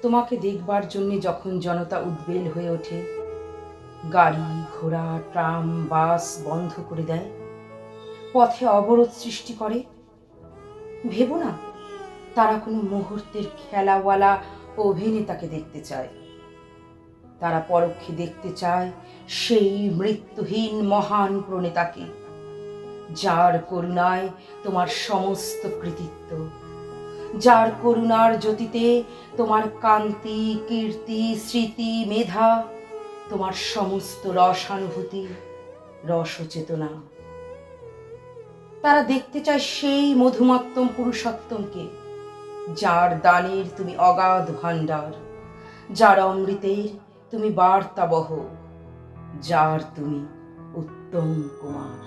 তোমাকে দেখবার জন্য যখন জনতা উদ্বেল হয়ে ওঠে, গাড়ি ঘোড়া ট্রাম বাস বন্ধ করে দেয়, পথে অবরোধ সৃষ্টি করে, ভেবো না তারা কোনো মুহূর্তের খেলাওয়ালা অভিনেতাকে দেখতে চায়। তারা পরোক্ষে দেখতে চায় সেই মৃত্যুহীন মহান প্রণেতাকে, যার করুণায় তোমার সমস্ত কৃতিত্ব, যার করুণার জ্যোতিতে তোমার কান্তি কীর্তি স্মৃতি মেধা, তোমার সমস্ত রসানুভূতি রসচেতনা। তারা দেখতে চায় সেই মধুমত্তম পুরুষোত্তমকে, যার দানের তুমি অগাধ ভাণ্ডার, যার অমৃতের তুমি বার্তাবহ, যার তুমি উত্তম কুমার।